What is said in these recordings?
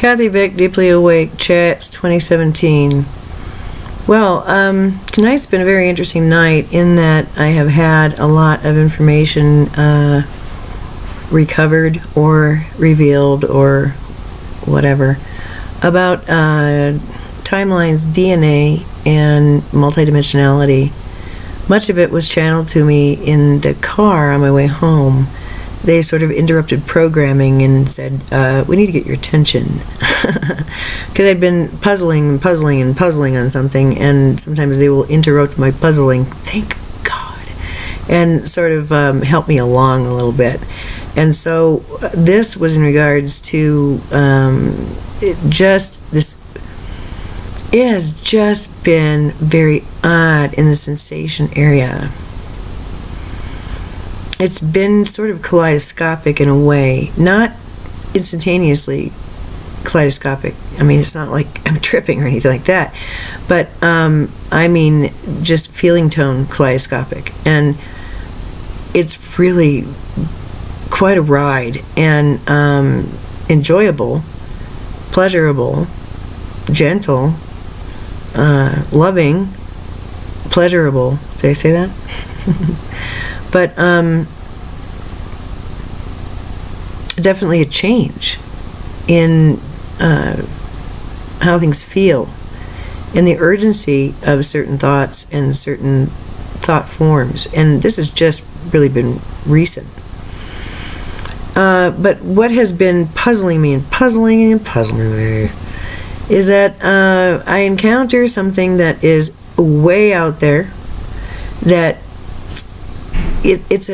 Kathy Vick, Deeply Awake, Chats 2017. Well, tonight's been a very interesting night in that I have had a lot of information recovered or revealed or whatever about timelines, DNA, and multidimensionality. Much of it was channeled to me in the car on my way home. They sort of interrupted programming and said, we need to get your attention. Because I'd been puzzling on something, and sometimes they will interrupt my puzzling, thank God, and sort of help me along a little bit. And so this was in regards to it has just been very odd in the sensation area. It's been sort of kaleidoscopic in a way, not instantaneously kaleidoscopic. I mean, it's not like I'm tripping or anything like that, but I mean just feeling tone kaleidoscopic, and it's really quite a ride, and enjoyable, pleasurable, gentle, loving, pleasurable. Did I say that? But definitely a change in how things feel, and the urgency of certain thoughts and certain thought forms. And this has just really been recent. But what has been puzzling me is that I encounter something that is way out there, that it's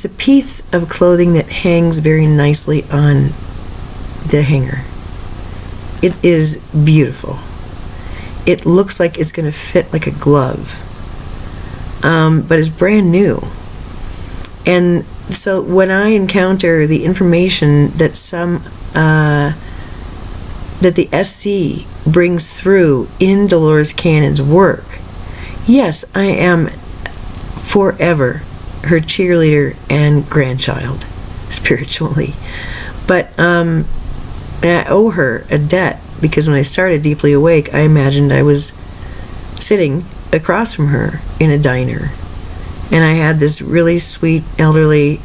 a piece of clothing that hangs very nicely on the hanger. It is beautiful. It looks like it's going to fit like a glove, but it's brand new. And so when I encounter the information that that the SC brings through in Dolores Cannon's work, yes, I am forever her cheerleader and grandchild, spiritually. But I owe her a debt, because when I started Deeply Awake, I imagined I was sitting across from her in a diner, and I had this really sweet, elderly,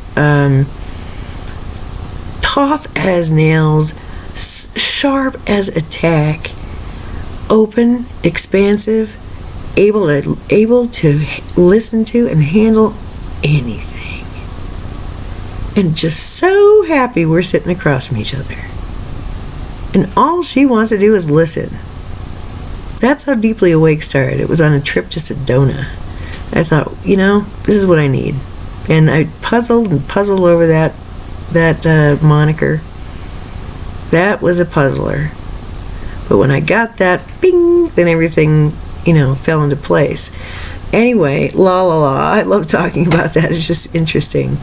tough as nails, sharp as a tack, open, expansive, able to listen to and handle anything, and just so happy we're sitting across from each other, and all she wants to do is listen. That's how Deeply Awake started. It was on a trip to Sedona. I thought, this is what I need, and I puzzled over that moniker. That was a puzzler. But when I got that, bing, then everything, fell into place. Anyway, I love talking about that. It's just interesting.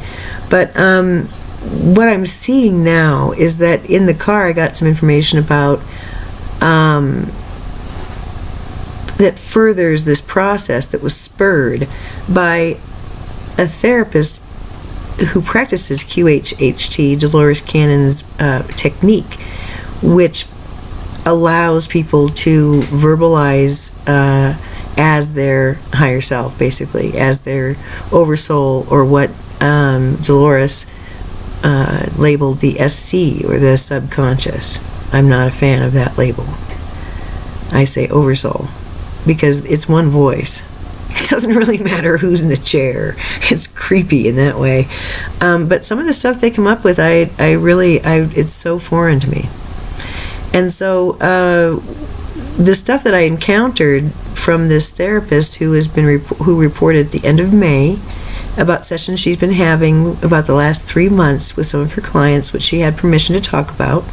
But what I'm seeing now is that in the car I got some information about that furthers this process that was spurred by a therapist who practices QHHT, Dolores Cannon's technique, which allows people to verbalize as their higher self, basically, as their oversoul, or what Dolores labeled the SC, or the subconscious. I'm not a fan of that label. I say oversoul, because it's one voice. It doesn't really matter who's in the chair. It's creepy in that way. But some of the stuff they come up with, it's so foreign to me. And so the stuff that I encountered from this therapist who reported at the end of May about sessions she's been having about the last 3 months with some of her clients, which she had permission to talk about,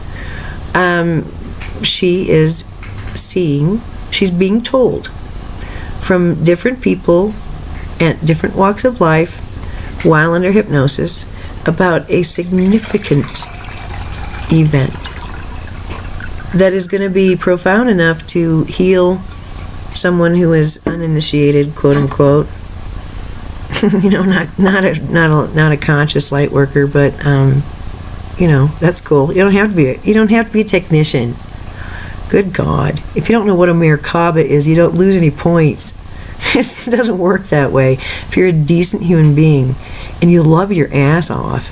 she's being told from different people at different walks of life while under hypnosis about a significant event that is going to be profound enough to heal someone who is uninitiated, quote unquote, not a conscious light worker, but that's cool. You don't have to be a technician. Good God. If you don't know what a Merkaba is, you don't lose any points. It doesn't work that way. If you're a decent human being and you love your ass off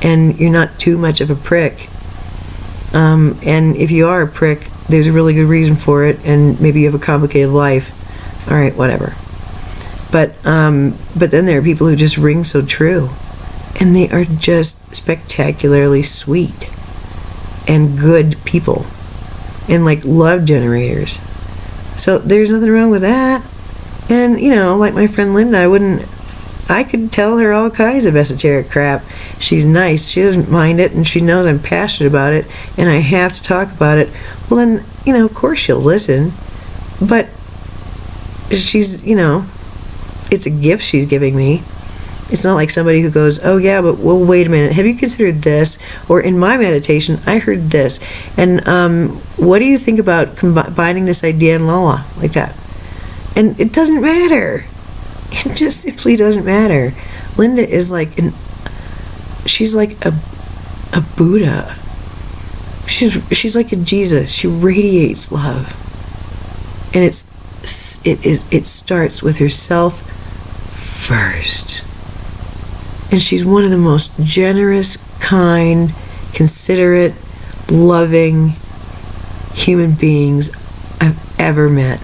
and you're not too much of a prick, and if you are a prick, there's a really good reason for it, and maybe you have a complicated life. All right, whatever. But then there are people who just ring so true, and they are just spectacularly sweet and good people and like love generators. So there's nothing wrong with that. And like my friend Linda, I could tell her all kinds of esoteric crap. She's nice, she doesn't mind it, and she knows I'm passionate about it, and I have to talk about it. Well then, of course she'll listen. But she's, it's a gift she's giving me. It's not like somebody who goes, oh yeah, but well, wait a minute, have you considered this? Or in my meditation, I heard this. And what do you think about combining this idea and Lola? Like that. And it doesn't matter. It just simply doesn't matter. Linda is she's like a Buddha. She's like a Jesus. She radiates love. And it starts with herself first. And she's one of the most generous, kind, considerate, loving human beings I've ever met.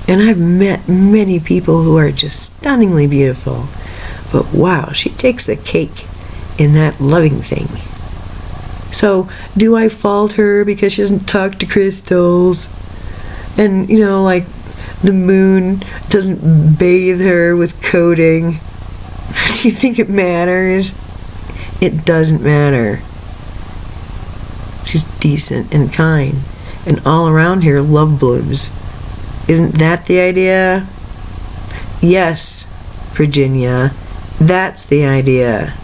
And I've met many people who are just stunningly beautiful. But wow, she takes the cake in that loving thing. So, do I fault her because she doesn't talk to crystals? And, like the moon doesn't bathe her with coating? Do you think it matters? It doesn't matter. She's decent and kind. And all around here, love blooms. Isn't that the idea? Yes, Virginia. That's the idea.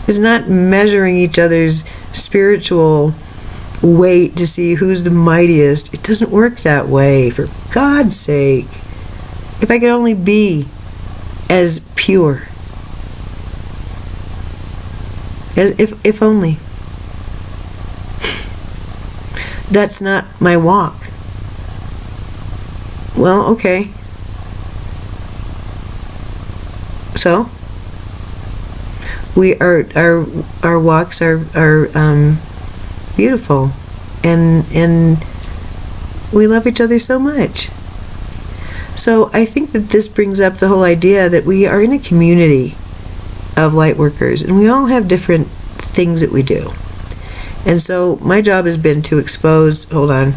It's not measuring each other's spiritual weight to see who's the mightiest. It doesn't work that way, for God's sake. If I could only be as pure. If only. That's not my walk. Well, okay. So our walks are beautiful, and we love each other so much. So I think that this brings up the whole idea that we are in a community of light workers, and we all have different things that we do. And so my job has been to expose, hold on,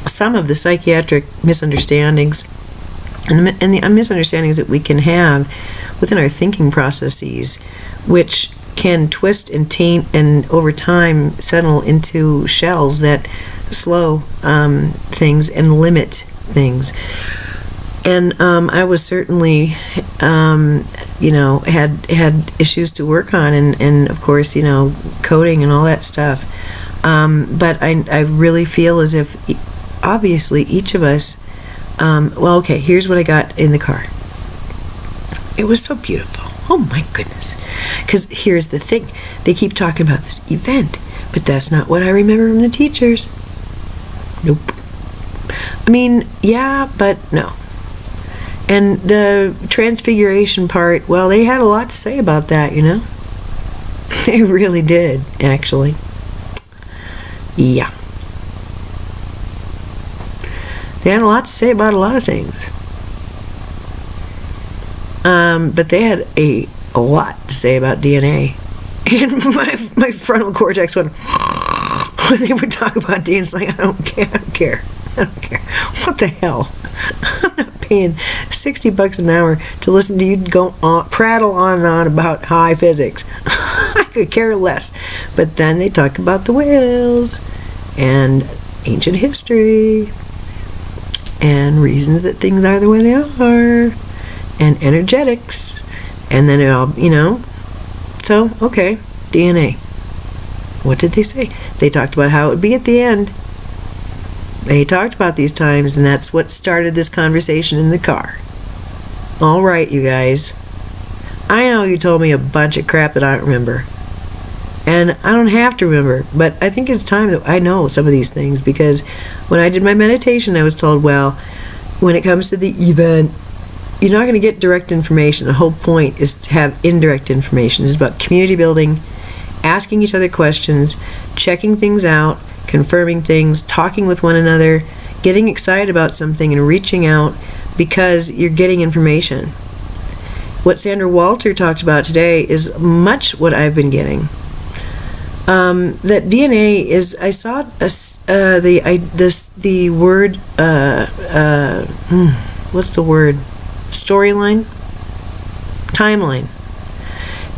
some of the psychiatric misunderstandings and the misunderstandings that we can have within our thinking processes, which can twist and taint and over time settle into shells that slow things and limit things. And I was certainly, had issues to work on, and of course, coding and all that stuff. But I really feel as if, obviously, each of us, okay, here's what I got in the car. It was so beautiful. Oh my goodness. Because here's the thing. They keep talking about this event, but that's not what I remember from the teachers. Nope. I mean, yeah, but no. And the Transfiguration part, well, they had a lot to say about that, They really did, actually. Yeah. They had a lot to say about a lot of things. But they had a lot to say about DNA. And my frontal cortex went, when they would talk about DNA, it's like, I don't care. What the hell? I'm not paying $60 an hour to listen to you go on, prattle on and on about high physics. I could care less. But then they talk about the whales and ancient history and reasons that things are the way they are and energetics, and then it all, so, okay, DNA. What did they say? They talked about how it would be at the end. They talked about these times, and that's what started this conversation in the car. All right, you guys. I know you told me a bunch of crap that I don't remember. And I don't have to remember, but I think it's time that I know some of these things, because when I did my meditation, I was told, well, when it comes to the event, you're not going to get direct information. The whole point is to have indirect information. It's about community building, asking each other questions, checking things out, confirming things, talking with one another, getting excited about something and reaching out because you're getting information. What Sandra Walter talked about today is much what I've been getting. That DNA is, I saw the word, what's the word? Storyline? Timeline.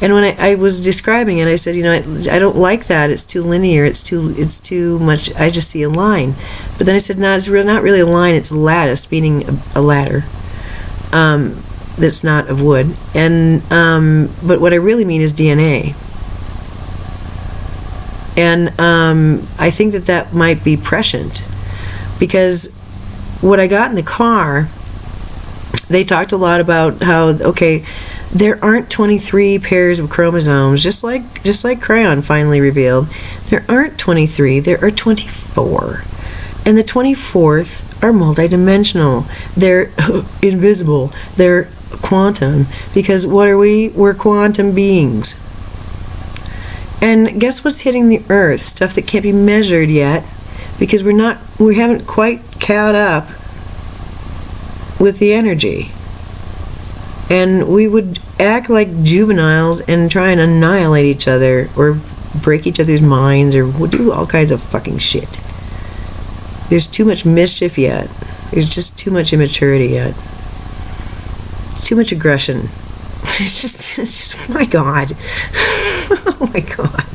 And when I was describing it, I said, I don't like that. It's too linear. It's too much. I just see a line. But then I said, no, it's not really a line. It's a lattice, meaning a ladder. That's not of wood. And but what I really mean is DNA. And I think that might be prescient, because what I got in the car, they talked a lot about how, okay, there aren't 23 pairs of chromosomes, just like Crayon finally revealed. There aren't 23, there are 24. And the 24th are multidimensional. They're invisible. They're quantum, because what are we? We're quantum beings. And guess what's hitting the Earth? Stuff that can't be measured yet, because we haven't quite caught up with the energy. And we would act like juveniles and try and annihilate each other, or break each other's minds, or do all kinds of fucking shit. There's too much mischief yet. There's just too much immaturity yet. Too much aggression. It's just, oh my God. Oh my God.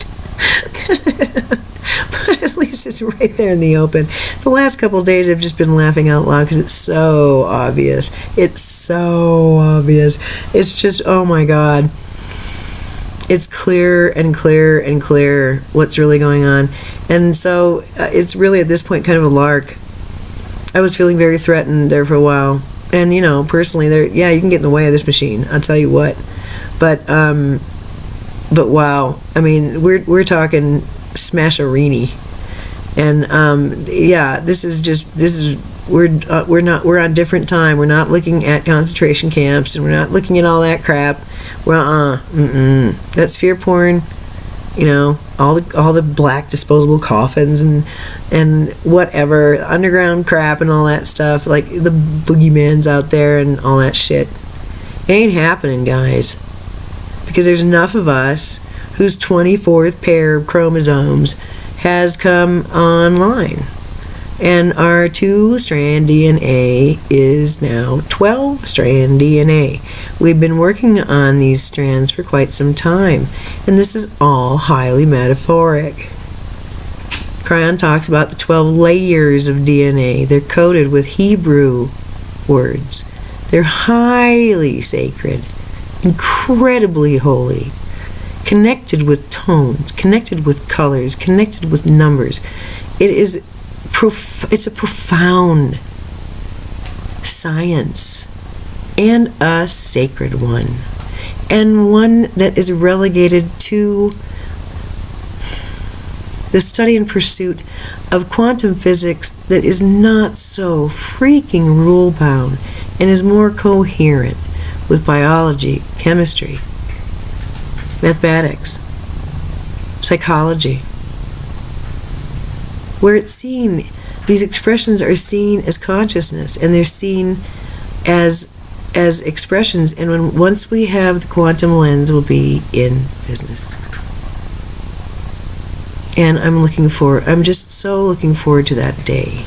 But at least it's right there in the open. The last couple of days I've just been laughing out loud because it's so obvious. It's so obvious. It's just, oh my God. It's clearer and clearer and clearer what's really going on. And so it's really at this point kind of a lark. I was feeling very threatened there for a while. And, personally, you can get in the way of this machine. I'll tell you what. But wow. I mean, we're talking smasherini. And, we're on different time. We're not looking at concentration camps, and we're not looking at all that crap. That's fear porn. All the black disposable coffins and whatever, underground crap and all that stuff, like the boogeyman's out there and all that shit. It ain't happening, guys, because there's enough of us whose 24th pair of chromosomes has come online, and our 2-strand DNA is now 12-strand DNA. We've been working on these strands for quite some time, and this is all highly metaphoric. Crayon talks about the 12 layers of DNA. They're coded with Hebrew words. They're highly sacred, incredibly holy, connected with tones, connected with colors, connected with numbers. It's a profound science, and a sacred one, and one that is relegated to the study and pursuit of quantum physics that is not so freaking rule-bound and is more coherent with biology, chemistry, mathematics, psychology, where it's seen, these expressions are seen as consciousness, and they're seen as expressions, and once we have the quantum lens, we'll be in business. And I'm just so looking forward to that day.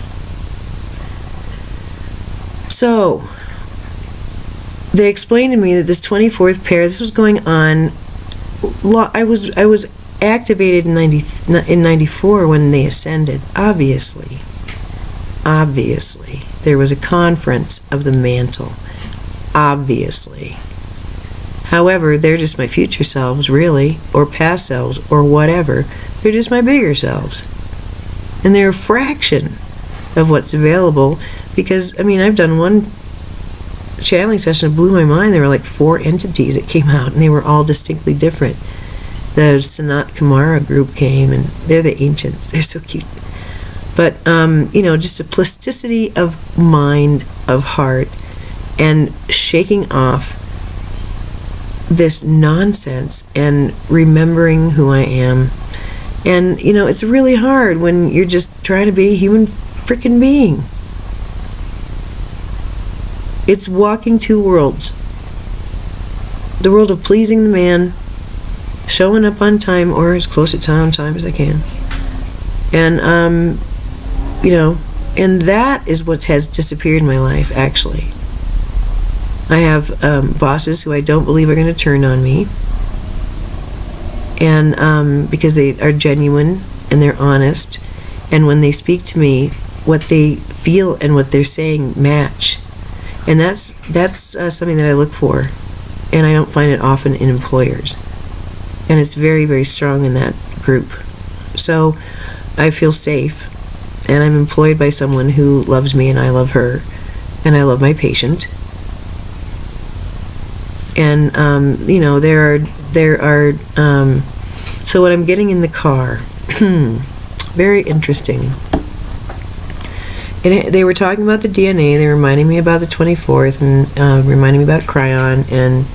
So, they explained to me that this 24th pair, this was going on, I was activated in 94 when they ascended. Obviously, there was a conference of the mantle. Obviously. However, they're just my future selves, really, or past selves, or whatever. They're just my bigger selves. And they're a fraction of what's available. Because, I mean, I've done one channeling session that blew my mind. There were like 4 entities that came out, and they were all distinctly different. The Sanat Kumara group came, and they're the ancients. They're so cute. But, just a plasticity of mind, of heart, and shaking off this nonsense and remembering who I am. And, it's really hard when you're just trying to be a human freaking being. It's walking 2 worlds. The world of pleasing the man, showing up on time or as close to time as I can. And, and that is what has disappeared in my life, actually. I have bosses who I don't believe are going to turn on me. And because they are genuine and they're honest. And when they speak to me, what they feel and what they're saying match. And that's something that I look for. And I don't find it often in employers. And it's very, very strong in that group. So I feel safe. And I'm employed by someone who loves me and I love her. And I love my patient. And, there are so what I'm getting in the car, very interesting. And they were talking about the DNA, they were reminding me about the 24th, and reminding me about Cryon, and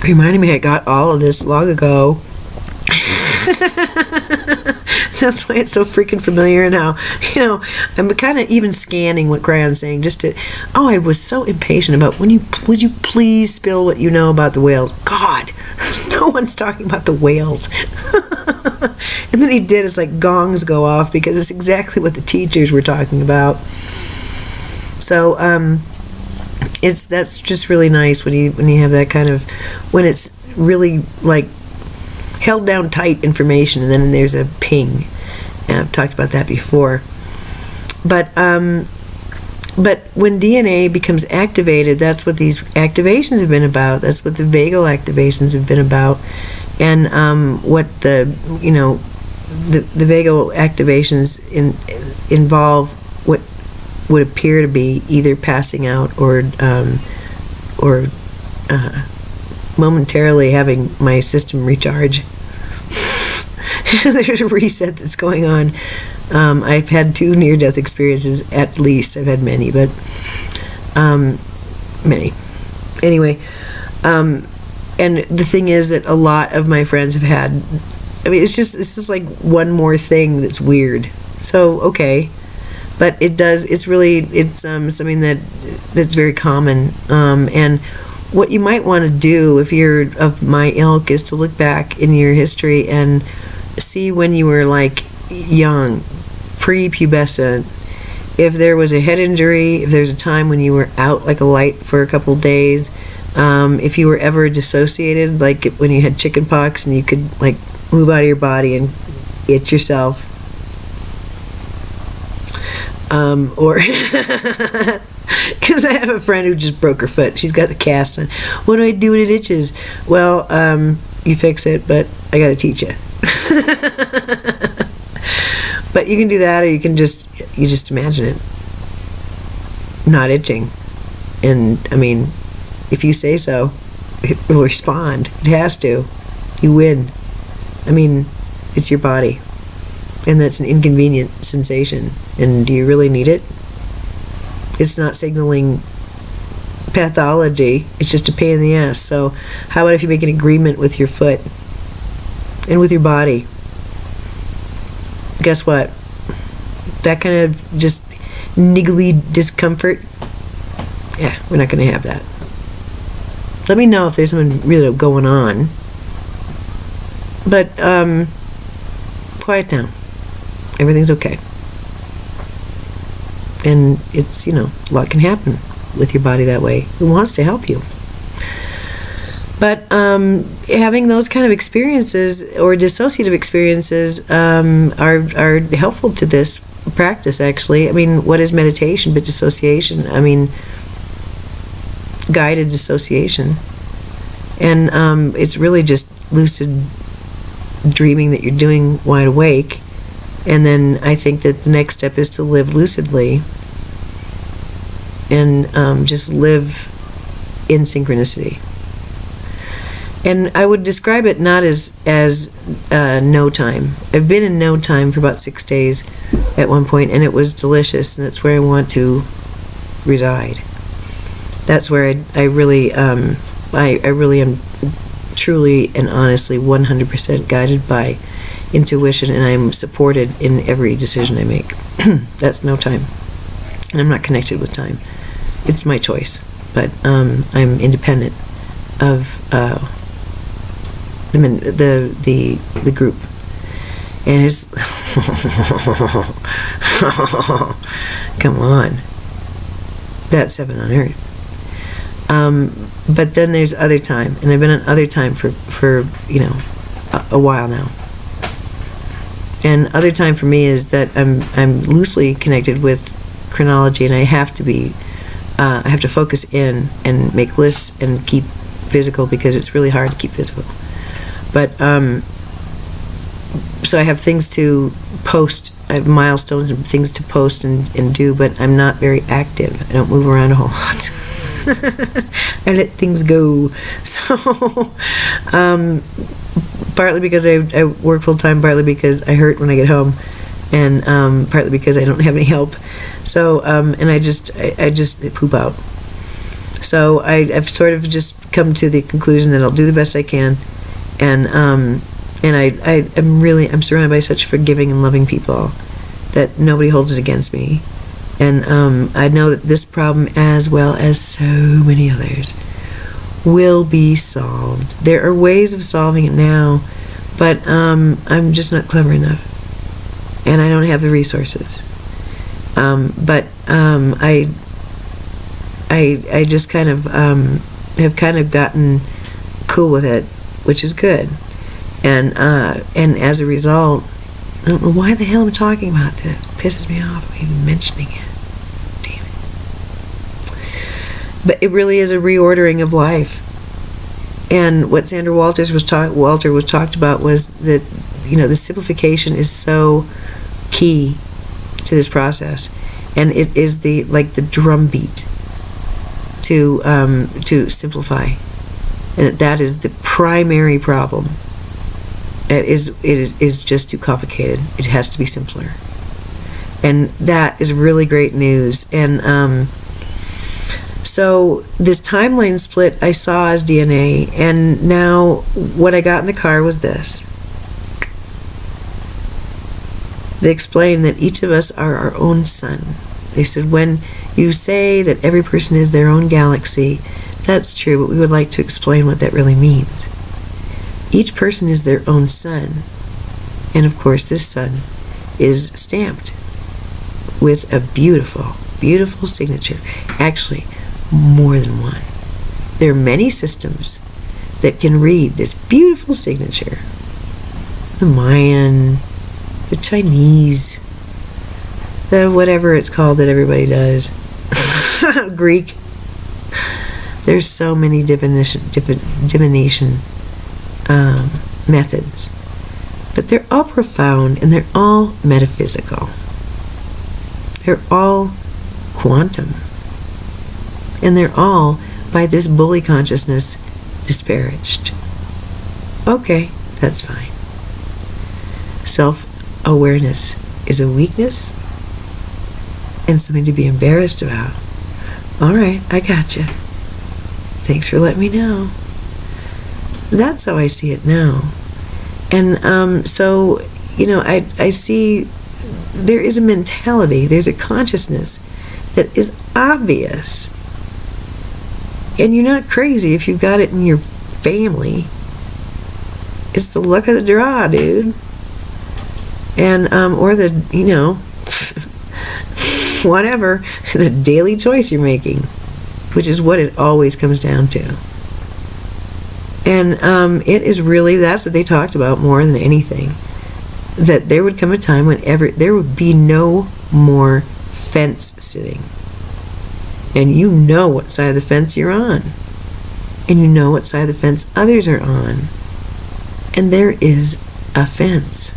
reminding me I got all of this long ago. That's why it's so freaking familiar. And how, I'm kind of even scanning what Cryon's saying just to, I was so impatient about, would you please spill what you know about the whales? God, no one's talking about the whales. And then he did, it's like gongs go off because it's exactly what the teachers were talking about. So, that's just really nice when you have that kind of, when it's really like held down tight information, and then there's a ping. And I've talked about that before. But when DNA becomes activated, that's what these activations have been about. That's what the vagal activations have been about. And what the vagal activations involve what would appear to be either passing out or momentarily having my system recharge. There's a reset that's going on. I've had 2 near-death experiences, at least. I've had many, but many. Anyway, and the thing is that a lot of my friends have had, it's just like one more thing that's weird. So, okay. But it's something that's very common. And what you might want to do if you're of my ilk is to look back in your history and see when you were like young, pre-pubescent, if there was a head injury, if there's a time when you were out like a light for a couple days, if you were ever dissociated, like when you had chicken pox and you could like move out of your body and itch yourself, or because I have a friend who just broke her foot. She's got the cast on. What do I do when it itches? Well, you fix it, but I got to teach you. But you can do that, or you just imagine it not itching. And I mean, if you say so, it will respond. It has to. You win. I mean, it's your body, and that's an inconvenient sensation. And do you really need it? It's not signaling pathology. It's just a pain in the ass. So how about if you make an agreement with your foot and with your body? Guess what? That kind of just niggly discomfort, yeah, we're not going to have that. Let me know if there's something really going on. But quiet down. Everything's okay. And it's, a lot can happen with your body that way. It wants to help you. But having those kind of experiences or dissociative experiences are helpful to this practice, actually. I mean, what is meditation but dissociation? I mean, guided dissociation. And it's really just lucid dreaming that you're doing wide awake. And then I think that the next step is to live lucidly and just live in synchronicity. And I would describe it not as no time. I've been in no time for about 6 days at one point, and it was delicious, and that's where I want to reside. That's where I really am truly and honestly 100% guided by intuition, and I'm supported in every decision I make. That's no time. And I'm not connected with time. It's my choice. But I'm independent of the group. And it's come on. That's heaven on earth. But then there's other time, and I've been on other time for a while now. And other time for me is that I'm loosely connected with chronology, and I have to be. I have to focus in and make lists and keep physical, because it's really hard to keep physical. But so I have things to post. I have milestones and things to post and do, but I'm not very active. I don't move around a whole lot. I let things go. So partly because I work full time, partly because I hurt when I get home, and partly because I don't have any help. So and I just poop out. So I've sort of just come to the conclusion that I'll do the best I can, and I'm surrounded by such forgiving and loving people that nobody holds it against me. And I know that this problem, as well as so many others, will be solved. There are ways of solving it now, but I'm just not clever enough, and I don't have the resources. But I just kind of have kind of gotten cool with it, which is good. And as a result, I don't know why the hell I'm talking about this. It pisses me off even mentioning it. Damn it. But it really is a reordering of life. And what Sandra Walter was talked about was that, the simplification is so key to this process, and it is the drumbeat to simplify, and that is the primary problem. It is just too complicated. It has to be simpler, and that is really great news. And so this timeline split I saw as DNA, and now what I got in the car was this. They explained that each of us are our own sun. They said, when you say that every person is their own galaxy, that's true, but we would like to explain what that really means. Each person is their own sun, and of course this sun is stamped with a beautiful, beautiful signature. Actually, more than one. There are many systems that can read this beautiful signature. The Mayan, the Chinese, the whatever it's called that everybody does, Greek. There's so many divination methods, but they're all profound and they're all metaphysical. They're all quantum, and they're all, by this bully consciousness, disparaged. Okay, that's fine. Self-awareness is a weakness and something to be embarrassed about. All right, I gotcha. Thanks for letting me know. That's how I see it now. And so, I see there is a mentality, there's a consciousness that is obvious. And you're not crazy if you've got it in your family. It's the luck of the draw, dude. And, or the, whatever, the daily choice you're making, which is what it always comes down to. And it is really, that's what they talked about more than anything, that there would come a time when there would be no more fence sitting. And you know what side of the fence you're on. And you know what side of the fence others are on. And there is a fence.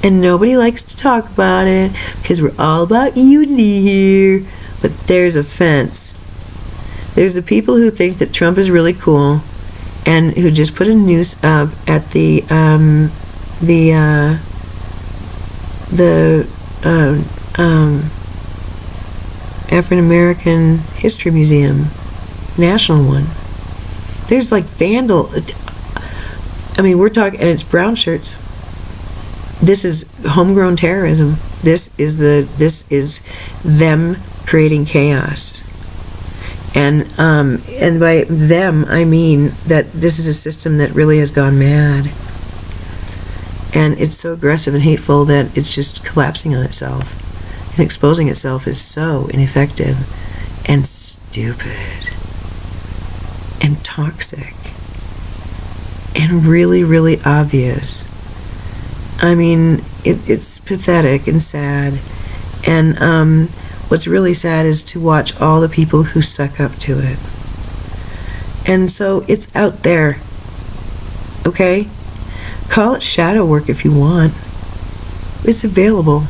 And nobody likes to talk about it because we're all about unity here. But there's a fence. There's the people who think that Trump is really cool and who just put a news up at the African American History Museum, national one. There's like vandal. I mean, we're talking, and it's brown shirts. This is homegrown terrorism. This is them creating chaos. And by them, I mean that this is a system that really has gone mad. And it's so aggressive and hateful that it's just collapsing on itself. And exposing itself is so ineffective and stupid and toxic and really, really obvious. I mean, it's pathetic and sad. And what's really sad is to watch all the people who suck up to it. And so it's out there. Okay? Call it shadow work if you want. It's available.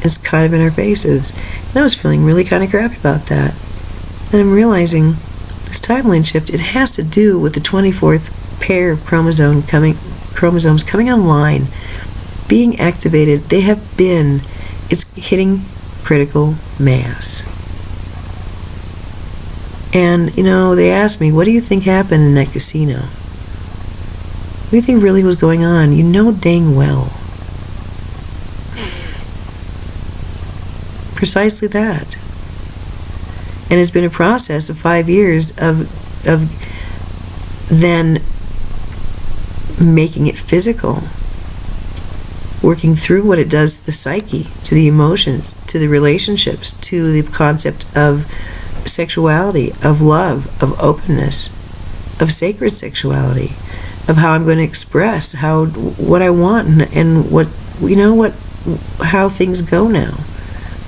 It's kind of in our faces. And I was feeling really kind of crappy about that. And I'm realizing this timeline shift, it has to do with the 24th pair of chromosomes coming online, being activated. They have been. It's hitting critical mass. And, you know, they asked me, what do you think happened in that casino? What do you think really was going on? You know dang well. Precisely that. And it's been a process of 5 years of then making it physical, working through what it does to the psyche, to the emotions, to the relationships, to the concept of sexuality, of love, of openness, of sacred sexuality, of how I'm going to express what I want and what, you know, how things go now.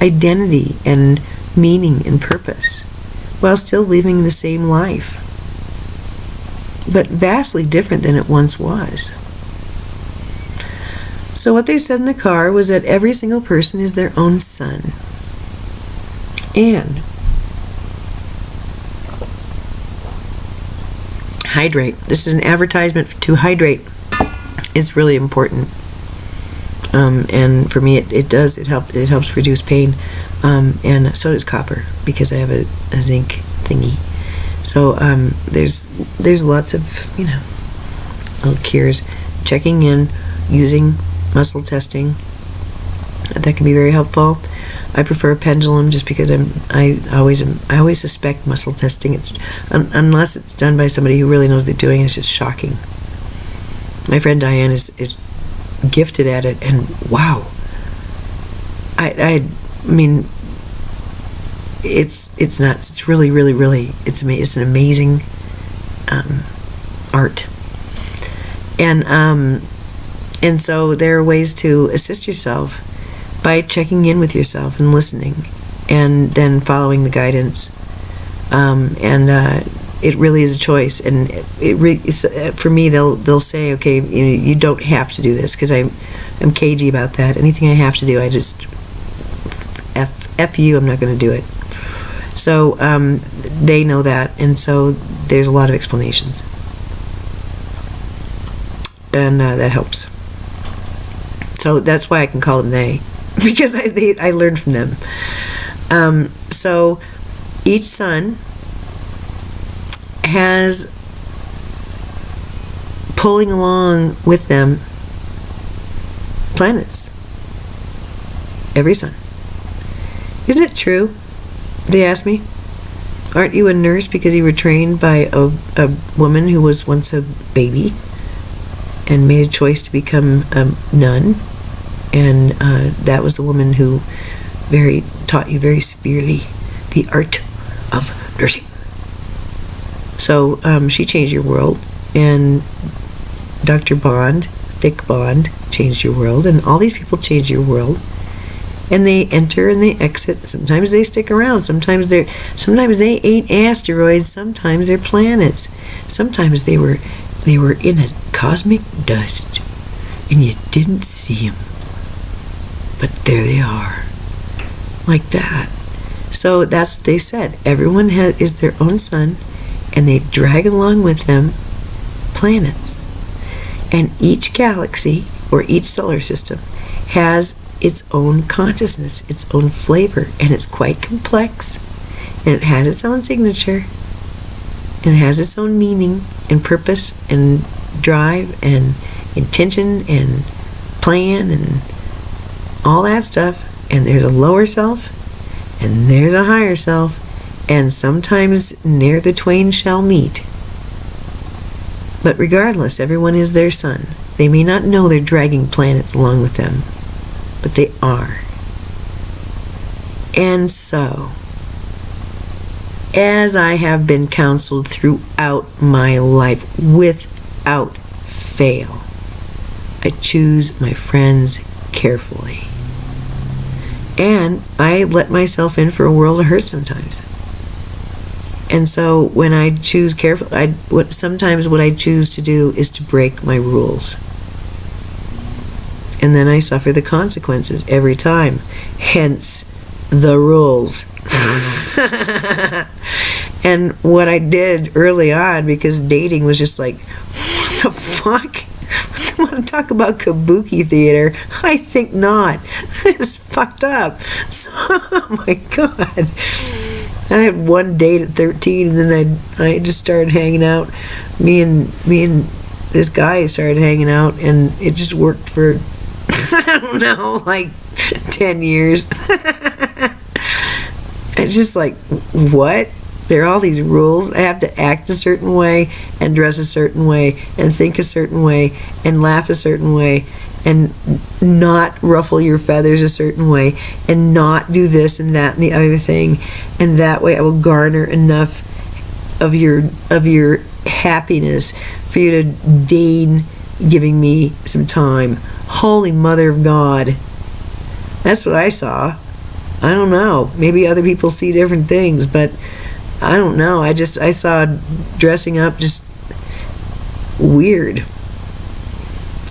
Identity and meaning and purpose, while still living the same life, but vastly different than it once was. So what they said in the car was that every single person is their own sun. And Hydrate. This is an advertisement to Hydrate. It's really important. And for me, it helps reduce pain, and so does copper, because I have a zinc thingy. So there's lots of, you know, little cures. Checking in, using muscle testing, that can be very helpful. I prefer Pendulum just because I always suspect muscle testing. It's unless it's done by somebody who really knows what they're doing. It's just shocking. My friend Diane is gifted at it, and wow, I mean, it's nuts. It's really it's an amazing art. And so there are ways to assist yourself by checking in with yourself and listening, and then following the guidance. It really is a choice, and it's, for me, they'll say, okay, you don't have to do this, because I'm cagey about that. Anything I have to do, I just F you, I'm not going to do it. So they know that, and so there's a lot of explanations, and that helps. So that's why I can call them they, because I learned from them. So each sun has pulling along with them planets. Every sun. Isn't it true? They asked me, aren't you a nurse because you were trained by a woman who was once a baby and made a choice to become a nun? And that was the woman who taught you very severely the art of nursing. So she changed your world, and Dr. Dick Bond changed your world, and all these people changed your world. And they enter and they exit. Sometimes they stick around. Sometimes they ain't asteroids. Sometimes they're planets. Sometimes they were in a cosmic dust, and you didn't see them. but there they are. Like that. So that's what they said. Everyone is their own sun, and they drag along with them planets. And each galaxy, or each solar system, has its own consciousness, its own flavor, and it's quite complex, and it has its own signature, and it has its own meaning, and purpose, and drive, and intention, and plan, and all that stuff. And there's a lower self, and there's a higher self, and sometimes ne'er the twain shall meet. But regardless, everyone is their sun. They may not know they're dragging planets along with them, but they are. And so, as I have been counseled throughout my life, without fail, I choose my friends carefully. And I let myself in for a world of hurt sometimes. And so when I choose carefully, sometimes what I choose to do is to break my rules. And then I suffer the consequences every time. Hence, the rules. And what I did early on, because dating was just like, what the fuck? I want to talk about kabuki theater? I think not. It's fucked up. So, oh my God. I had one date at 13, and then I just started hanging out. Me and this guy started hanging out, and it just worked for, I don't know, like 10 years. It's just like, what? There are all these rules. I have to act a certain way, and dress a certain way, and think a certain way, and laugh a certain way, and not ruffle your feathers a certain way, and not do this and that and the other thing, and that way I will garner enough of your happiness for you to deign giving me some time. Holy Mother of God. That's what I saw. I don't know. Maybe other people see different things, but I don't know. I saw dressing up just weird.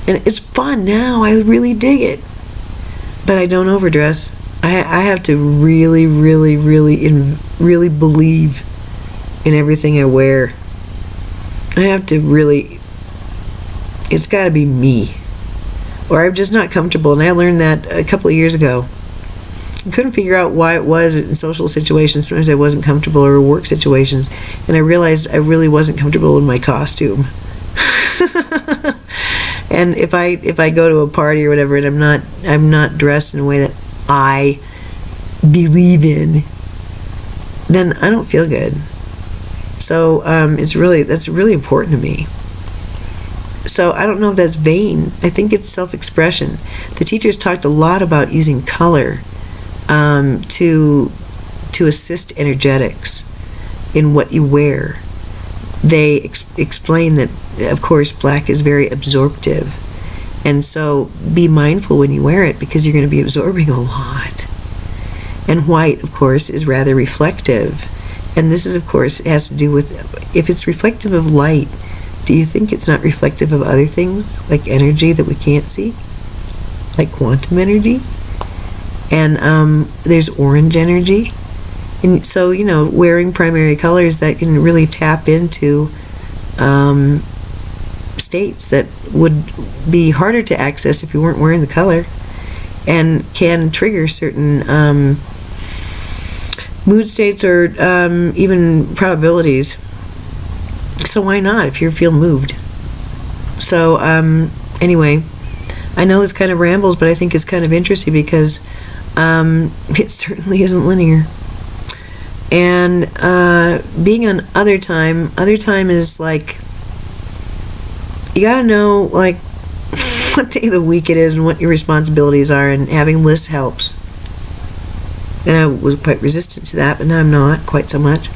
And it's fun now. I really dig it. But I don't overdress. I have to really, really, really believe in everything I wear. I have to really, it's got to be me. Or I'm just not comfortable. And I learned that a couple of years ago. I couldn't figure out why it was in social situations. Sometimes I wasn't comfortable, or work situations. And I realized I really wasn't comfortable in my costume. And if I go to a party or whatever, and I'm not dressed in a way that I believe in, then I don't feel good. So that's really important to me. So I don't know if that's vain. I think it's self-expression. The teachers talked a lot about using color to assist energetics in what you wear. They explain that, of course, black is very absorptive, and so be mindful when you wear it, because you're going to be absorbing a lot. And white, of course, is rather reflective, and this is, of course, has to do with, if it's reflective of light, do you think it's not reflective of other things, like energy that we can't see, like quantum energy? And there's orange energy. And so, wearing primary colors that can really tap into states that would be harder to access if you weren't wearing the color, and can trigger certain mood states, or even probabilities. So why not if you feel moved? So anyway, I know this kind of rambles, but I think it's kind of interesting, because it certainly isn't linear. And being on other time is like, you gotta know like what day of the week it is and what your responsibilities are, and having lists helps. And I was quite resistant to that, but now I'm not quite so much,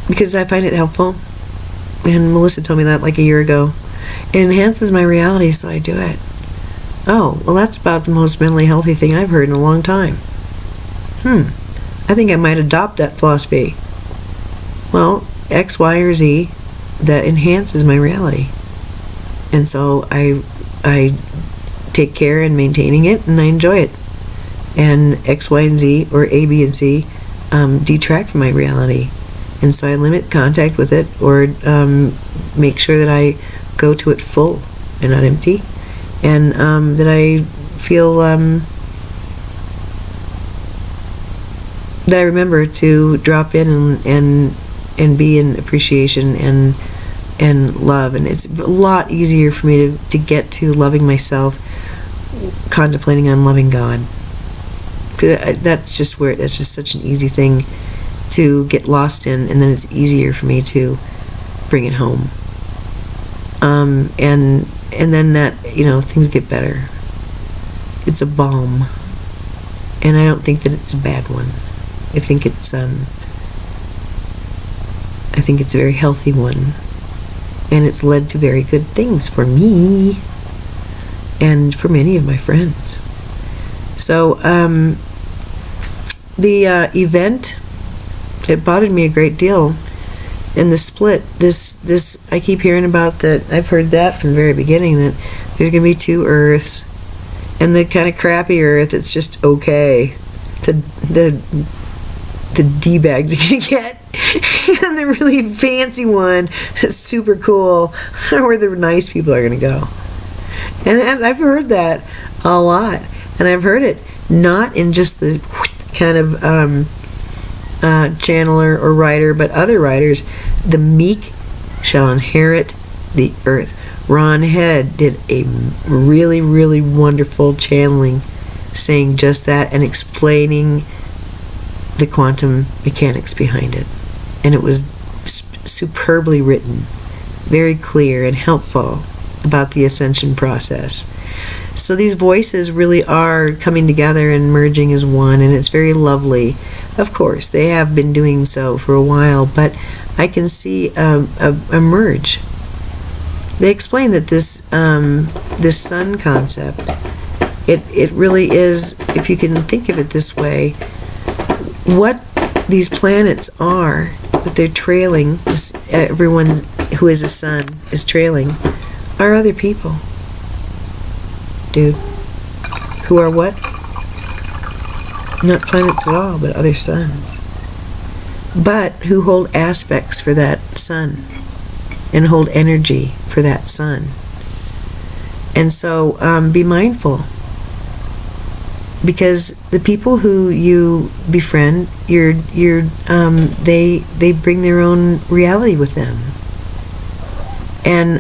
because I find it helpful. And Melissa told me that like a year ago. It enhances my reality, so I do it. Oh, well, that's about the most mentally healthy thing I've heard in a long time. I think I might adopt that philosophy. Well, X, Y, or Z that enhances my reality. And so I take care in maintaining it, and I enjoy it. And X, Y, and Z, or A, B, and C, detract from my reality. And so I limit contact with it, or make sure that I go to it full and not empty, and that I feel that I remember to drop in and be in appreciation and love. And it's a lot easier for me to get to loving myself, contemplating on loving God. That's just such an easy thing to get lost in, and then it's easier for me to bring it home. And then that, things get better. It's a balm, and I don't think that it's a bad one. I think it's a very healthy one, and it's led to very good things for me and for many of my friends. So the event, it bothered me a great deal. And the split, this I keep hearing about that. I've heard that from the very beginning, that there's gonna be two Earths, and the kind of crappy Earth, it's just okay. The D-bags are gonna get, and the really fancy one that's super cool, where the nice people are gonna go. And I've heard that a lot, and I've heard it not in just the kind of channeler or writer, but other writers. The meek shall inherit the earth. Ron Head did a really, really wonderful channeling, saying just that and explaining the quantum mechanics behind it. And it was superbly written, very clear and helpful about the ascension process. So these voices really are coming together and merging as one, and it's very lovely. Of course, they have been doing so for a while, but I can see a merge. They explain that this sun concept, it really is, if you can think of it this way, what these planets are that they're trailing, everyone who is a sun is trailing, are other people. Dude. Who are what? Not planets at all, but other suns. But who hold aspects for that sun and hold energy for that sun. And so be mindful, because the people who you befriend, they bring their own reality with them. And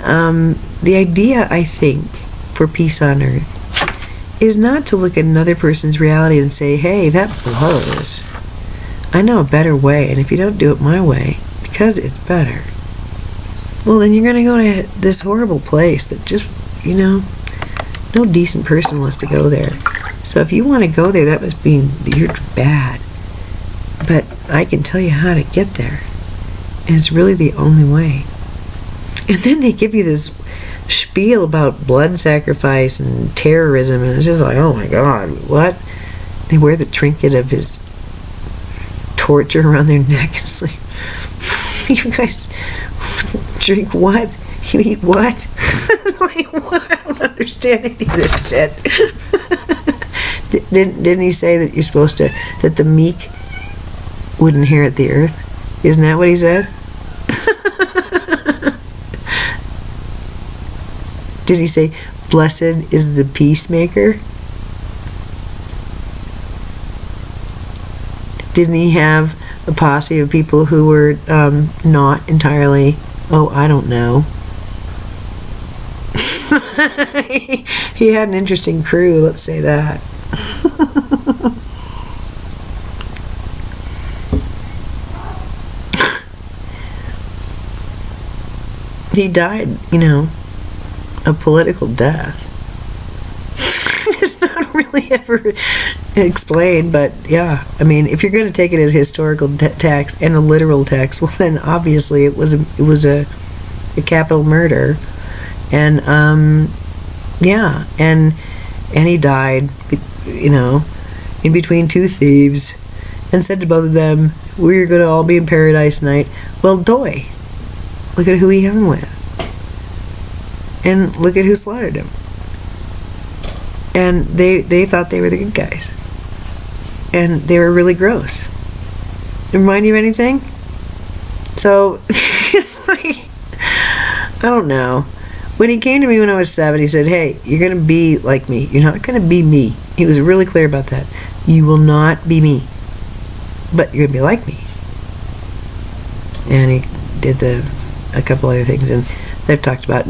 the idea, I think, for peace on earth is not to look at another person's reality and say, hey, that blows. I know a better way, and if you don't do it my way, because it's better, well, then you're going to go to this horrible place that just, no decent person wants to go there. So if you want to go there, that must mean that you're bad. But I can tell you how to get there, and it's really the only way. And then they give you this spiel about blood sacrifice and terrorism, and it's just like, oh my God, what? They wear the trinket of his torture around their neck. It's like, you guys drink what? You eat what? It's like, what? I don't understand any of this shit. Didn't he say that you're supposed to, that the meek would inherit the earth? Isn't that what he said? Did he say, blessed is the peacemaker? Didn't he have a posse of people who were not entirely, I don't know. He had an interesting crew, let's say that. He died, a political death. It's not really ever explained, but yeah, I mean, if you're going to take it as historical text and a literal text, well, then obviously it was a capital murder, and yeah, and he died, in between two thieves, and said to both of them, "We're going to all be in paradise tonight." Well, doy. Look at who he hung with. And look at who slaughtered him. And they thought they were the good guys. And they were really gross. Remind you of anything? So, it's like, I don't know. When he came to me when I was 7, he said, hey, you're going to be like me. You're not going to be me. He was really clear about that. You will not be me. But you're going to be like me. And he did a couple other things and that I've talked about.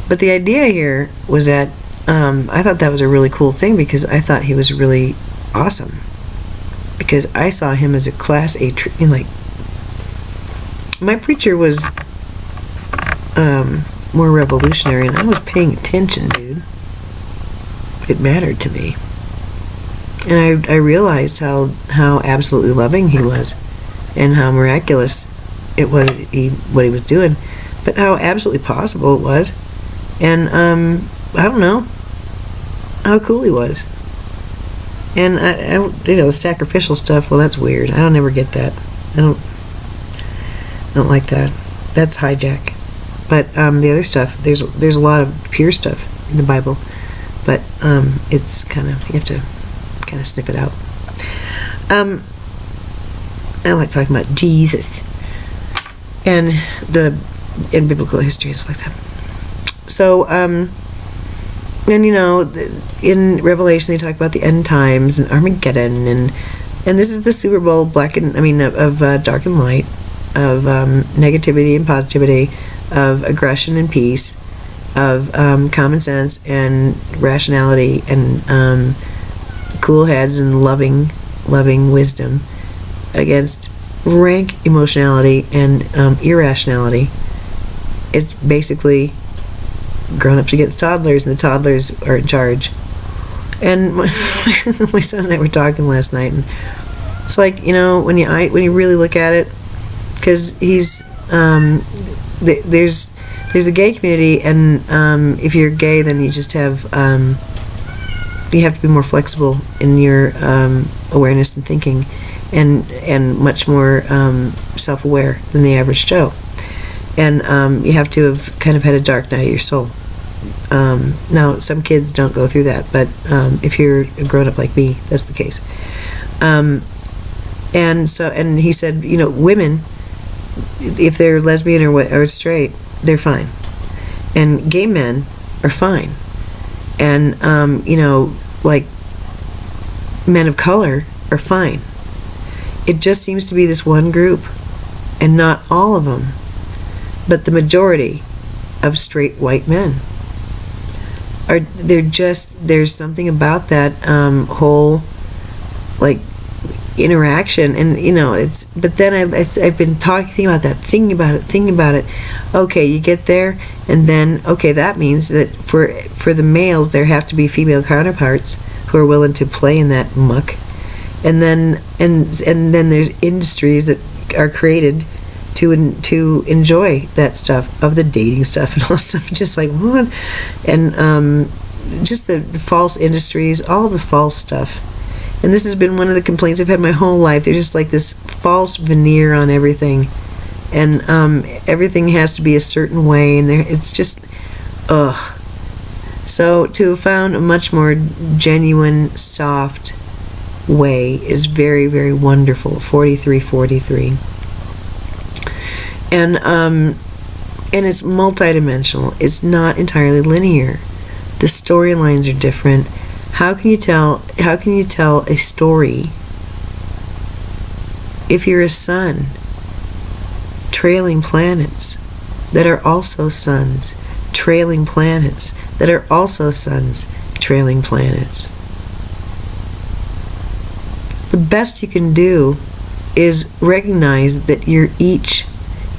But the idea here was that I thought that was a really cool thing because I thought he was really awesome. Because I saw him as a class A, like, my preacher was more revolutionary, and I was paying attention, dude. It mattered to me. And I realized how absolutely loving he was, and how miraculous it was what he was doing, but how absolutely possible it was. And I don't know how cool he was. And I sacrificial stuff, well, that's weird. I don't ever get that. I don't like that. That's hijack. But the other stuff, there's a lot of pure stuff in the Bible, but it's kind of, you have to kind of sniff it out. I like talking about Jesus and in biblical history and stuff like that. So and in Revelation they talk about the end times and Armageddon, and this is the Super Bowl of dark and light, of negativity and positivity, of aggression and peace, of common sense and rationality, and cool heads and loving wisdom against rank emotionality and irrationality. It's basically grown-ups against toddlers, and the toddlers are in charge. And my son and I were talking last night, and it's like, when you really look at it, because he's there's a gay community, and if you're gay, then you just have you have to be more flexible in your awareness and thinking, and much more self-aware than the average Joe. And you have to have kind of had a dark night of your soul. Now, some kids don't go through that, but if you're a grown-up like me, that's the case. And he said, women, if they're lesbian or straight, they're fine, and gay men are fine, and like men of color are fine. It just seems to be this one group, and not all of them, but the majority of straight white men there's something about that whole like interaction, and but then I've been thinking about that, thinking about it. Okay, you get there, and then okay, that means that for the males there have to be female counterparts who are willing to play in that muck, and then there's industries that are created to enjoy that stuff, of the dating stuff and all that stuff, just like what, and just the false industries, all the false stuff. And this has been one of the complaints I've had my whole life. There's just like this false veneer on everything, and everything has to be a certain way, and it's just ugh. So to have found a much more genuine, soft way is very, very wonderful. 4343. And it's multidimensional. It's not entirely linear. The storylines are different. How can you tell a story if you're a sun trailing planets that are also suns, trailing planets that are also suns, trailing planets? The best you can do is recognize that you're each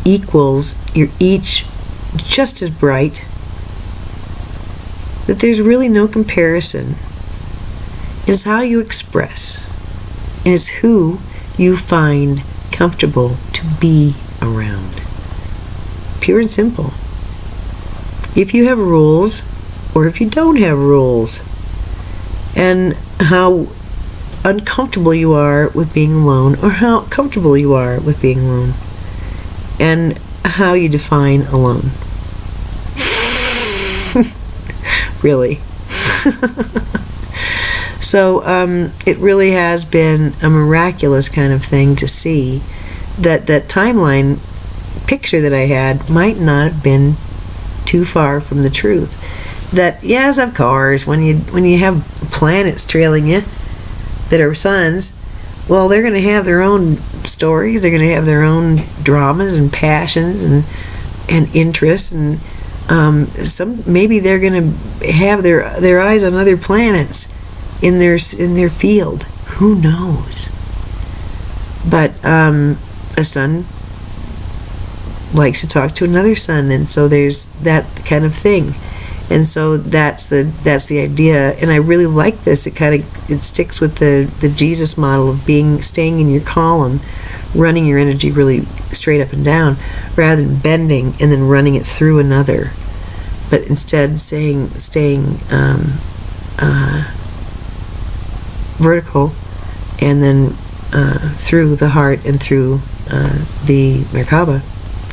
equals, you're each just as bright, that there's really no comparison. It's how you express, and it's who you find comfortable to be around. Pure and simple. If you have rules, or if you don't have rules, and how uncomfortable you are with being alone, or how comfortable you are with being alone, and how you define alone. Really. So it really has been a miraculous kind of thing to see that timeline picture that I had might not have been too far from the truth. That, yes, of course, when you have planets trailing you that are suns, well, they're going to have their own stories. They're going to have their own dramas and passions and interests, and maybe they're going to have their eyes on other planets in their field. Who knows? But a sun likes to talk to another sun, and so there's that kind of thing. And so that's the idea, and I really like this. It sticks with the Jesus model of staying in your column, running your energy really straight up and down, rather than bending and then running it through another, but instead staying vertical, and then through the heart and through the Merkaba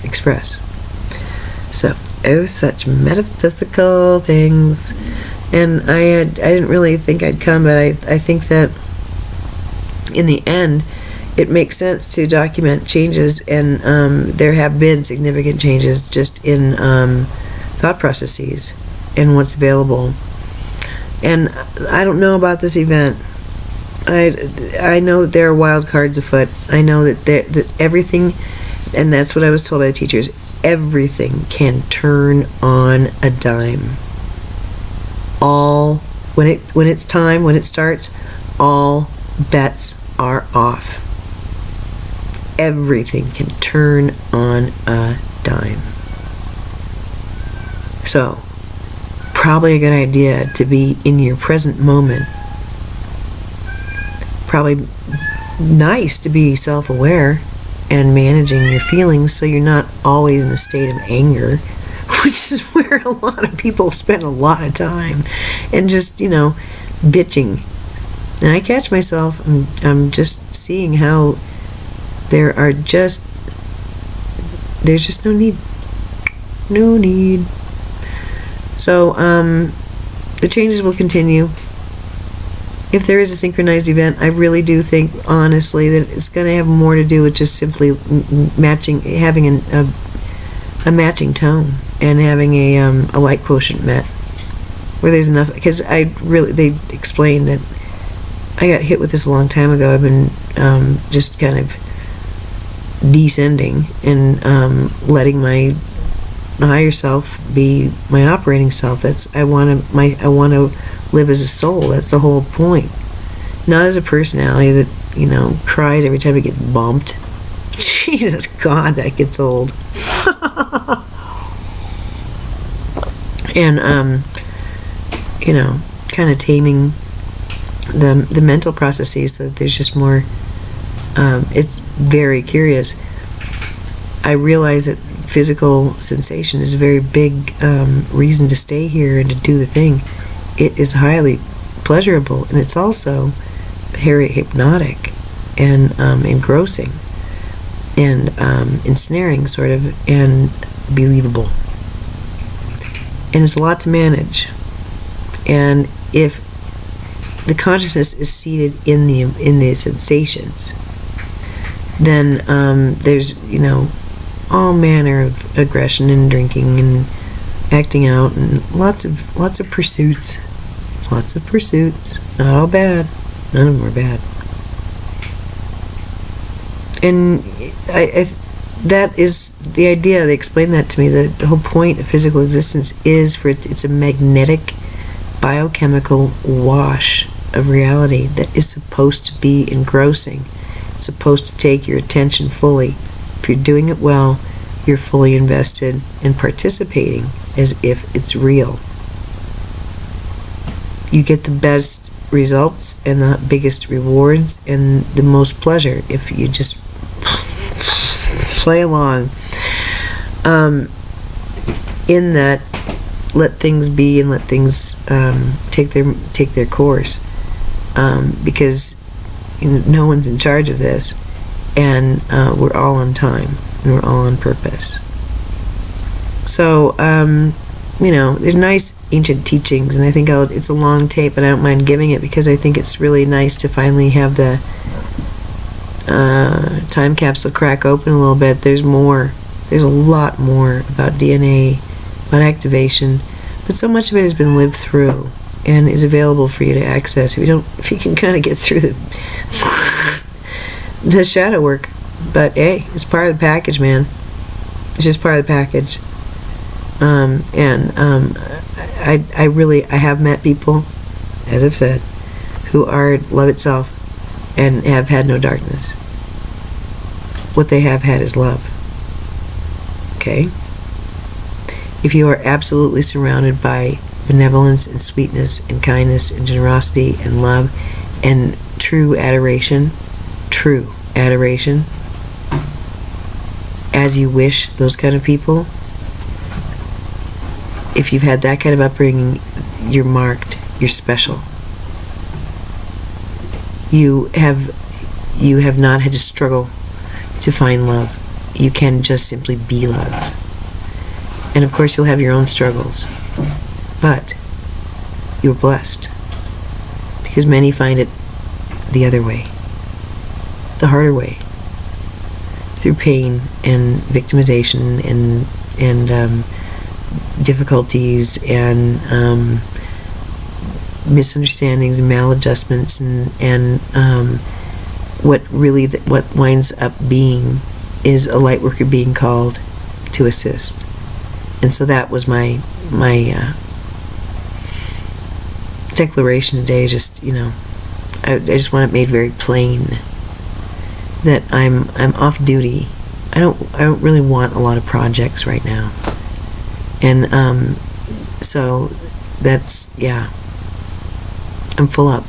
Express. So, such metaphysical things. And I didn't really think I'd come, but I think that in the end it makes sense to document changes, and there have been significant changes just in thought processes and what's available. And I don't know about this event. I know that there are wild cards afoot. I know that everything, and that's what I was told by the teachers, everything can turn on a dime. When it's time, when it starts, all bets are off. Everything can turn on a dime. So, probably a good idea to be in your present moment. Probably nice to be self-aware and managing your feelings so you're not always in a state of anger, which is where a lot of people spend a lot of time, and just, bitching. And I catch myself, I'm just seeing how there's just no need. No need. So, the changes will continue. If there is a synchronized event, I really do think, honestly, that it's going to have more to do with just simply having a matching tone, and having a light quotient met, where there's enough. Because they explained that I got hit with this a long time ago. I've been just kind of descending and letting my higher self be my operating self. I want to live as a soul. That's the whole point. Not as a personality that, cries every time it gets bumped. Jesus God, that gets old. And, kind of taming the mental processes so that there's just more. It's very curious. I realize that physical sensation is a very big reason to stay here and to do the thing. It is highly pleasurable, and it's also very hypnotic and engrossing and ensnaring, sort of, and believable. And it's a lot to manage. And if the consciousness is seated in the sensations, then there's all manner of aggression and drinking and acting out, and lots of pursuits. Lots of pursuits. Not all bad. None of them are bad. And that is the idea. They explained that to me. The whole point of physical existence is it's a magnetic, biochemical wash of reality that is supposed to be engrossing. It's supposed to take your attention fully. If you're doing it well, you're fully invested and participating as if it's real. You get the best results and the biggest rewards and the most pleasure if you just play along. In that, let things be and let things take their course, because no one's in charge of this, and we're all on time and we're all on purpose. So there's nice ancient teachings, and I think it's a long tape, and I don't mind giving it because I think it's really nice to finally have the time capsule crack open a little bit. There's a lot more about DNA, about activation, but so much of it has been lived through and is available for you to access if you can kind of get through the shadow work. But hey, it's part of the package, man. It's just part of the package. I have met people, as I've said, who are love itself and have had no darkness. What they have had is love. Okay? If you are absolutely surrounded by benevolence and sweetness and kindness and generosity and love and true adoration, as you wish those kind of people, if you've had that kind of upbringing, you're marked, you're special. You have not had to struggle to find love. You can just simply be loved. And of course you'll have your own struggles, but you're blessed, because many find it the other way, the harder way, through pain and victimization and difficulties and misunderstandings and maladjustments and what winds up being is a light worker being called to assist. And so that was my declaration today. Just I just want it made very plain that I'm off duty. I don't really want a lot of projects right now. And so that's, I'm full up,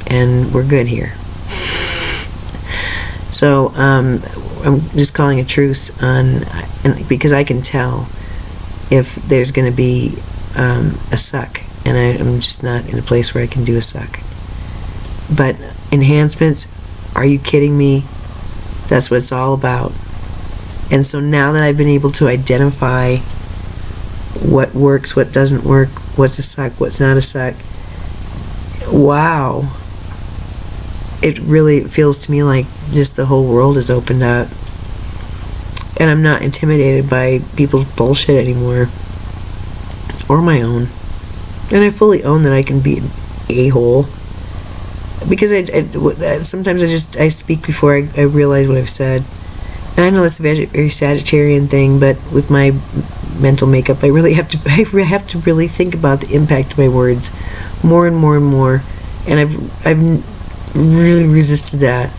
and we're good here. So I'm just calling a truce because I can tell if there's going to be a suck, and I'm just not in a place where I can do a suck. But enhancements, are you kidding me? That's what it's all about. And so now that I've been able to identify what works, what doesn't work, what's a suck, what's not a suck, wow, it really feels to me like just the whole world has opened up, and I'm not intimidated by people's bullshit anymore, or my own. And I fully own that I can be an a-hole, because sometimes I speak before I realize what I've said. And I know that's a very Sagittarian thing, but with my mental makeup, I have to really think about the impact of my words more and more and more. And I've really resisted that.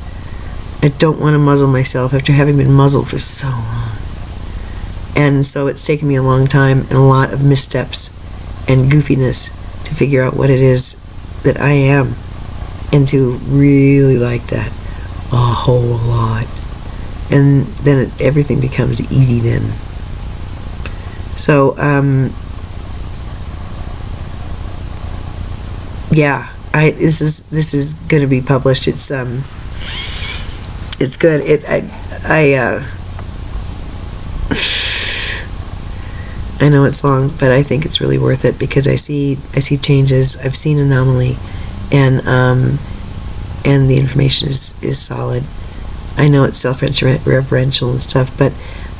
I don't want to muzzle myself after having been muzzled for so long. And so it's taken me a long time and a lot of missteps and goofiness to figure out what it is that I am, and to really like that a whole lot. And then everything becomes easy then. So, this is going to be published. It's good. I know it's long, but I think it's really worth it, because I see changes. I've seen anomaly, and the information is solid. I know it's self-referential and stuff, but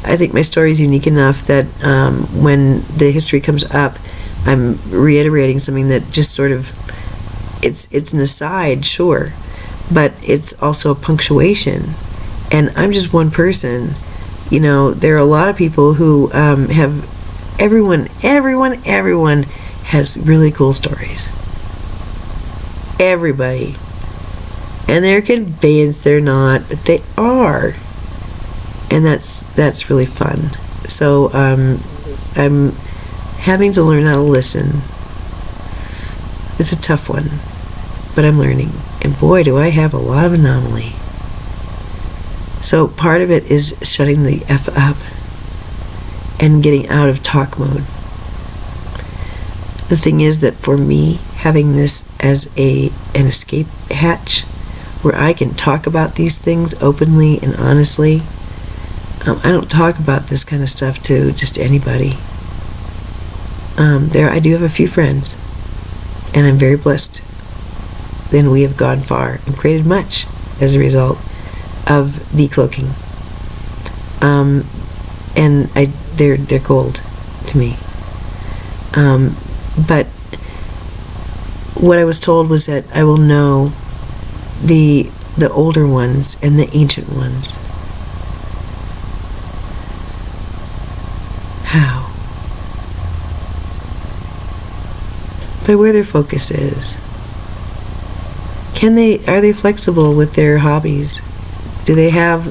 I think my story is unique enough that when the history comes up, I'm reiterating something that just sort of, it's an aside, sure, but it's also a punctuation. And I'm just one person. There are a lot of people who have, everyone has really cool stories. Everybody. And they're convinced they're not, but they are. And that's really fun. So I'm having to learn how to listen. It's a tough one, but I'm learning. And boy, do I have a lot of anomaly. So part of it is shutting the F up and getting out of talk mode. The thing is that for me, having this as an escape hatch, where I can talk about these things openly and honestly. I don't talk about this kind of stuff to just anybody. there I do have a few friends, and I'm very blessed. Then we have gone far and created much as a result of decloaking. And they're gold to me. But what I was told was that I will know the older ones and the ancient ones. How? By where their focus is. Are they flexible with their hobbies? Do they have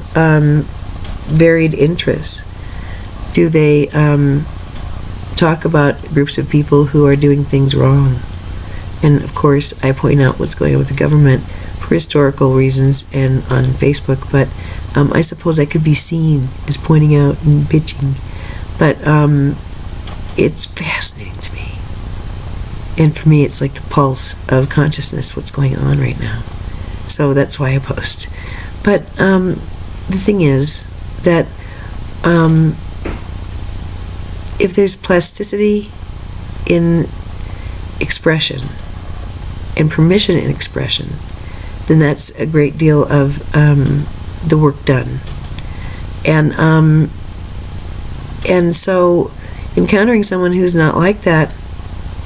varied interests? Do they talk about groups of people who are doing things wrong? And of course, I point out what's going on with the government for historical reasons and on Facebook, but I suppose I could be seen as pointing out and bitching. But it's fascinating to me. And for me, it's like the pulse of consciousness, what's going on right now. So that's why I post. But the thing is that if there's plasticity in expression and permission in expression, then that's a great deal of the work done. And so encountering someone who's not like that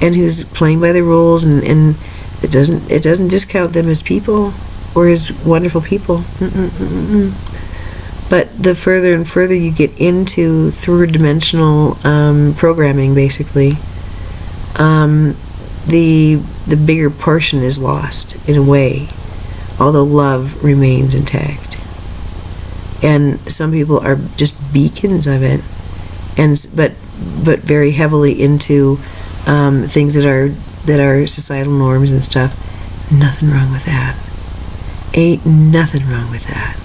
and who's playing by the rules, and it doesn't discount them as people or as wonderful people. But the further and further you get into three-dimensional programming, basically, the bigger portion is lost in a way, although love remains intact. And some people are just beacons of it, but very heavily into things that are societal norms and stuff. Nothing wrong with that. Ain't nothing wrong with that.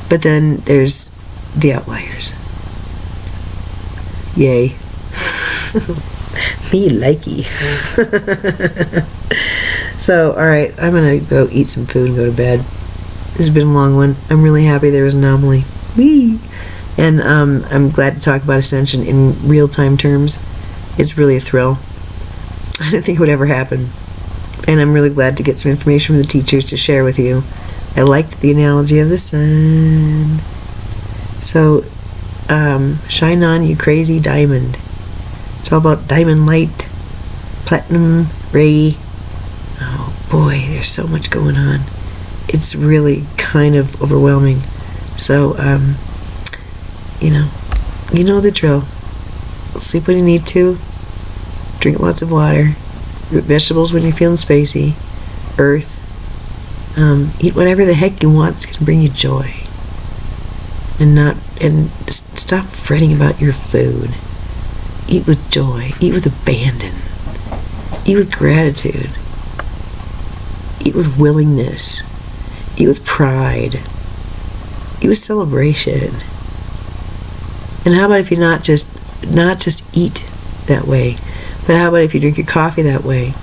But then there's the outliers. Yay. Me likey. So, alright, I'm gonna go eat some food and go to bed. This has been a long one. I'm really happy there was an anomaly. Whee! And I'm glad to talk about Ascension in real-time terms. It's really a thrill. I didn't think it would ever happen. And I'm really glad to get some information from the teachers to share with you. I liked the analogy of the sun. So, shine on, you crazy diamond. It's all about diamond light, platinum ray. Oh boy, there's so much going on. It's really kind of overwhelming. So, you know the drill. Sleep when you need to. Drink lots of water. Root vegetables when you're feeling spacey. Earth. Eat whatever the heck you want. It's going to bring you joy. And stop fretting about your food. Eat with joy. Eat with abandon. Eat with gratitude. Eat with willingness. Eat with pride. Eat with celebration. And how about if you not just eat that way, but how about if you drink your coffee that way?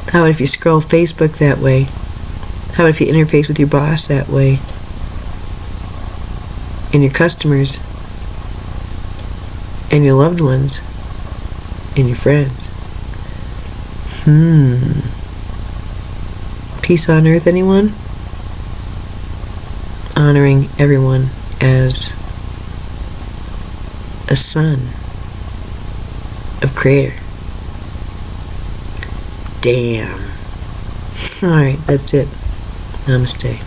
How about if you scroll Facebook that way? How about if you interface with your boss that way? And your customers? And your loved ones? And your friends? Peace on earth, anyone? Honoring everyone as a son of Creator. Damn. Alright, that's it. Namaste.